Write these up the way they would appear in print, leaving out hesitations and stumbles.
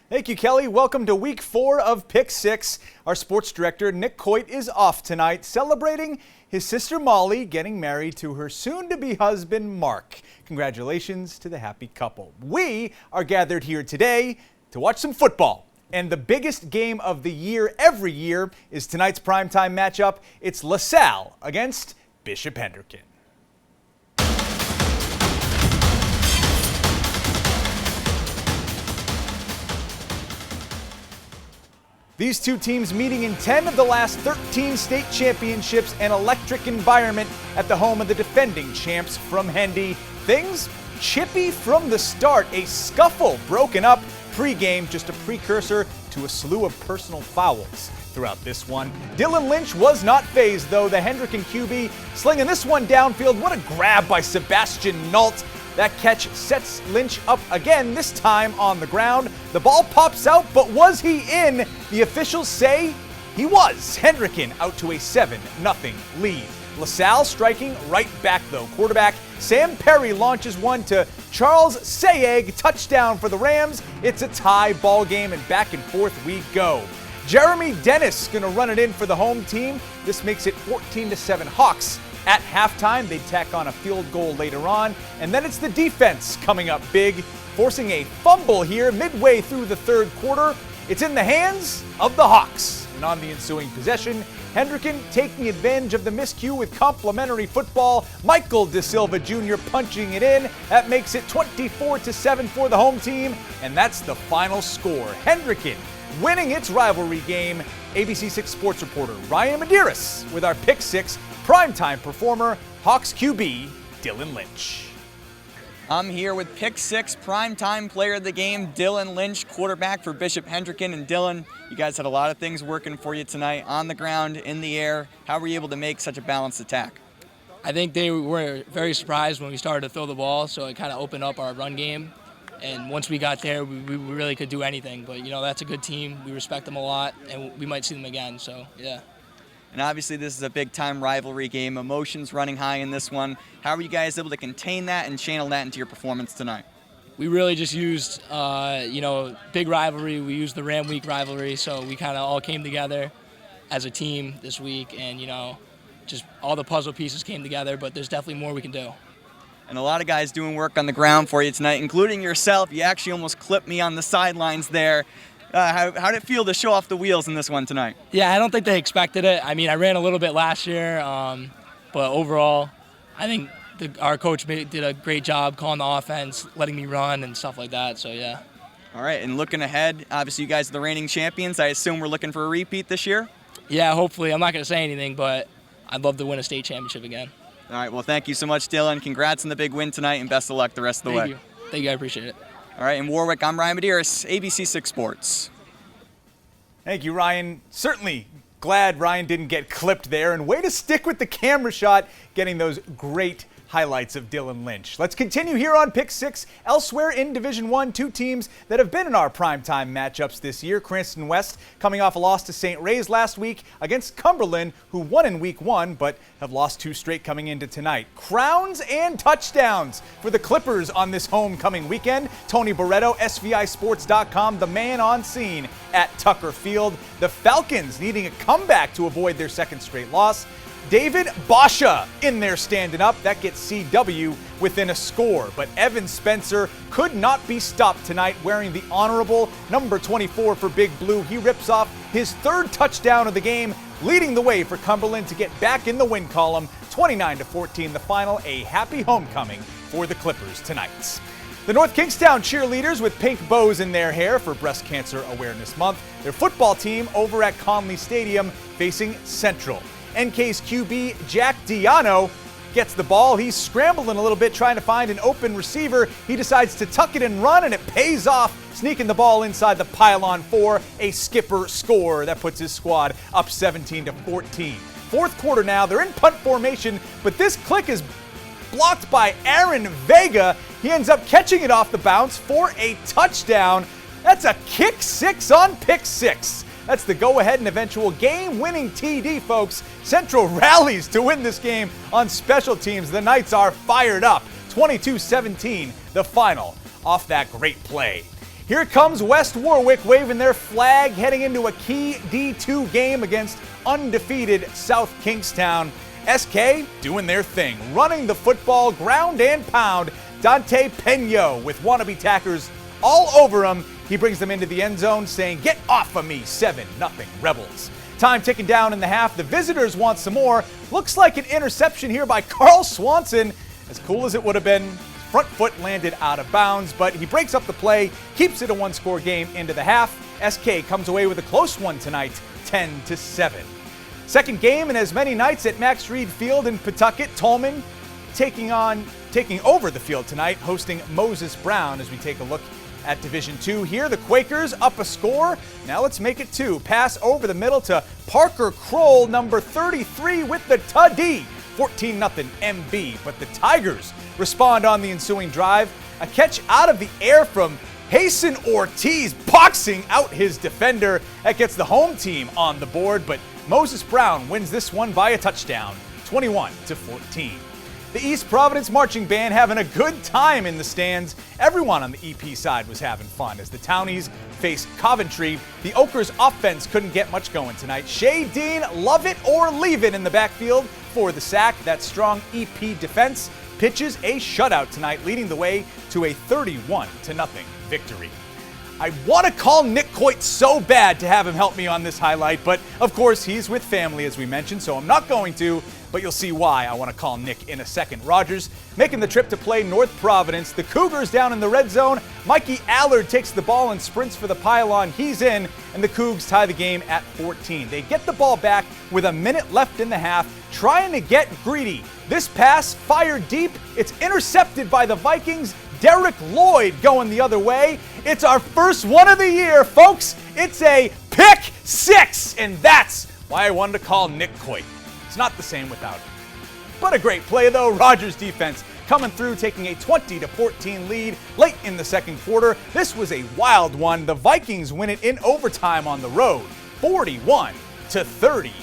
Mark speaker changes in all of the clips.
Speaker 1: Thank you, Kelly. Welcome to week 4 of Pick 6. Our sports director, Nick Coit, is off tonight, celebrating his sister Molly getting married to her soon-to-be husband, Mark. Congratulations to the happy couple. We are gathered here today to watch some football. And the biggest game of the year every year is tonight's primetime matchup. It's LaSalle against Bishop Hendricken. These two teams meeting in 10 of the last 13 state championships, an electric environment at the home of the defending champs from Hendy. Things chippy from the start, a scuffle broken up pre-game, just a precursor to a slew of personal fouls throughout this one. Dylan Lynch was not fazed, though. The Hendricken QB slinging this one downfield. What a grab by Sebastian Nault. That catch sets Lynch up again, this time on the ground. The ball pops out, but was he in? The officials say he was. Hendricken out to a 7-0 lead. LaSalle striking right back, though. Quarterback Sam Perry launches one to Charles Sayeg. Touchdown for the Rams. It's a tie ball game, and back and forth we go. Jeremy Dennis going to run it in for the home team. This makes it 14-7 Hawks. At halftime, they tack on a field goal later on, and then it's the defense coming up big, forcing a fumble here midway through the third quarter. It's in the hands of the Hawks, and on the ensuing possession, Hendricken taking advantage of the miscue with complimentary football. Michael De Silva Jr. punching it in. That makes it 24-7 for the home team, and that's the final score. Hendricken winning its rivalry game. ABC 6 sports reporter Ryan Medeiros with our Pick 6 primetime performer, Hawks QB Dylan Lynch.
Speaker 2: I'm here with Pick 6 primetime player of the game, Dylan Lynch, quarterback for Bishop Hendricken. And Dylan, you guys had a lot of things working for you tonight, on the ground, in the air. How were you able to make such a balanced attack?
Speaker 3: I think they were very surprised when we started to throw the ball, so it kind of opened up our run game. And once we got there, we really could do anything. But, you know, that's a good team. We respect them a lot, and we might see them again, so, yeah.
Speaker 2: And obviously this is a big-time rivalry game. Emotions running high in this one. How were you guys able to contain that and channel that into your performance tonight?
Speaker 3: We really just used, big rivalry. We used the Ram Week rivalry, so we kind of all came together as a team this week. And, just all the puzzle pieces came together, but there's definitely more we can do.
Speaker 2: And a lot of guys doing work on the ground for you tonight, including yourself. You actually almost clipped me on the sidelines there. How did it feel to show off the wheels in this one tonight?
Speaker 3: Yeah, I don't think they expected it. I mean, I ran a little bit last year, but overall, I think our coach did a great job calling the offense, letting me run and stuff like that, so yeah.
Speaker 2: All right, and looking ahead, obviously you guys are the reigning champions. I assume we're looking for a repeat this year?
Speaker 3: Yeah, hopefully. I'm not going to say anything, but I'd love to win a state championship again.
Speaker 2: All right, well, thank you so much, Dylan. Congrats on the big win tonight, and best of luck the rest of the way.
Speaker 3: Thank you, I appreciate it.
Speaker 2: All right, in Warwick, I'm Ryan Medeiros, ABC 6 Sports.
Speaker 1: Thank you, Ryan. Certainly glad Ryan didn't get clipped there, and way to stick with the camera shot, getting those great highlights of Dylan Lynch. Let's continue here on Pick 6. Elsewhere in Division 1, two teams that have been in our primetime matchups this year. Cranston West coming off a loss to St. Ray's last week against Cumberland, who won in week 1 but have lost 2 straight coming into tonight. Crowns and touchdowns for the Clippers on this homecoming weekend. Tony Barreto, SVISports.com, the man on scene at Tucker Field. The Falcons needing a comeback to avoid their second straight loss. David Basha in there standing up. That gets CW within a score. But Evan Spencer could not be stopped tonight wearing the honorable number 24 for Big Blue. He rips off his 3rd touchdown of the game, leading the way for Cumberland to get back in the win column. 29-14 the final. A happy homecoming for the Clippers tonight. The North Kingstown cheerleaders with pink bows in their hair for Breast Cancer Awareness Month. Their football team over at Conley Stadium facing Central. NK's QB Jack Diano gets the ball. He's scrambling a little bit trying to find an open receiver. He decides to tuck it and run, and it pays off, sneaking the ball inside the pylon for a skipper score. That puts his squad up 17-14. Fourth quarter now. They're in punt formation, but this click is blocked by Aaron Vega. He ends up catching it off the bounce for a touchdown. That's a kick 6 on Pick 6. That's the go-ahead and eventual game-winning TD, folks. Central rallies to win this game on special teams. The Knights are fired up. 22-17, the final, off that great play. Here comes West Warwick waving their flag heading into a key D2 game against undefeated South Kingstown. SK doing their thing, running the football, ground and pound. Dante Peño with wannabe tackers all over him. He brings them into the end zone saying, "Get off of me, 7-0 Rebels." Time ticking down in the half. The visitors want some more. Looks like an interception here by Carl Swanson. As cool as it would have been, front foot landed out of bounds, but he breaks up the play, keeps it a one-score game into the half. SK comes away with a close one tonight, 10-7. Second game in as many nights at Max Reed Field in Pawtucket. Tolman taking over the field tonight, hosting Moses Brown as we take a look at Division II here. The Quakers up a score. Now let's make it 2. Pass over the middle to Parker Kroll, number 33 with the TD. 14-0 MB, but the Tigers respond on the ensuing drive. A catch out of the air from Hasten Ortiz, boxing out his defender. That gets the home team on the board, but Moses Brown wins this one by a touchdown, 21-14. The East Providence Marching Band having a good time in the stands. Everyone on the EP side was having fun as the Townies faced Coventry. The Oakers offense couldn't get much going tonight. Shay Dean, love it or leave it in the backfield for the sack. That strong EP defense pitches a shutout tonight, leading the way to a 31-0 victory. I want to call Nick Coit so bad to have him help me on this highlight, but of course he's with family as we mentioned, so I'm not going to, but you'll see why I want to call Nick in a second. Rogers making the trip to play North Providence. The Cougars down in the red zone. Mikey Allard takes the ball and sprints for the pylon. He's in, and the Cougs tie the game at 14. They get the ball back with a minute left in the half, trying to get greedy. This pass fired deep. It's intercepted by the Vikings. Derek Lloyd going the other way. It's our first one of the year, folks. It's a pick six, and that's why I wanted to call Nick Coit. It's not the same without him. But a great play, though. Rogers defense coming through, taking a 20-14 lead late in the second quarter. This was a wild one. The Vikings win it in overtime on the road, 41-35.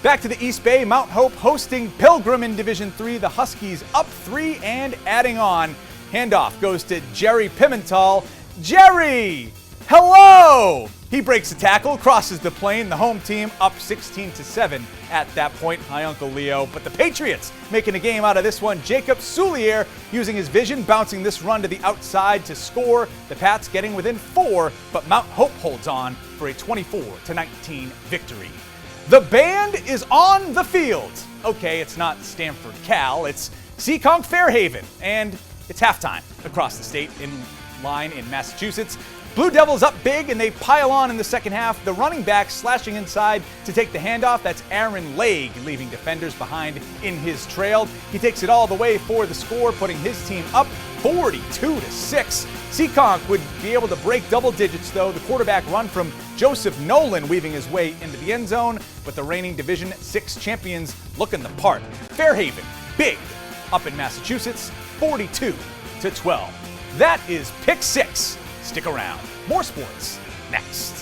Speaker 1: Back to the East Bay, Mount Hope hosting Pilgrim in Division III. The Huskies up 3 and adding on. Handoff goes to Jerry Pimental. Jerry, hello! He breaks a tackle, crosses the plane. The home team up 16-7 at that point. Hi, Uncle Leo. But the Patriots making a game out of this one. Jacob Soulier using his vision, bouncing this run to the outside to score. The Pats getting within 4, but Mount Hope holds on for a 24-19 victory. The band is on the field. Okay, it's not Stanford Cal, it's Seekonk Fairhaven, and it's halftime across the state in line in Massachusetts. Blue Devils up big, and they pile on in the second half. The running back slashing inside to take the handoff. That's Aaron Legg, leaving defenders behind in his trail. He takes it all the way for the score, putting his team up 42-6. Seekonk would be able to break double digits, though. The quarterback run from Joseph Nolan weaving his way into the end zone, but the reigning Division VI champions looking the part. Fairhaven, big, up in Massachusetts, 42-12. That is Pick 6. Stick around. More sports next.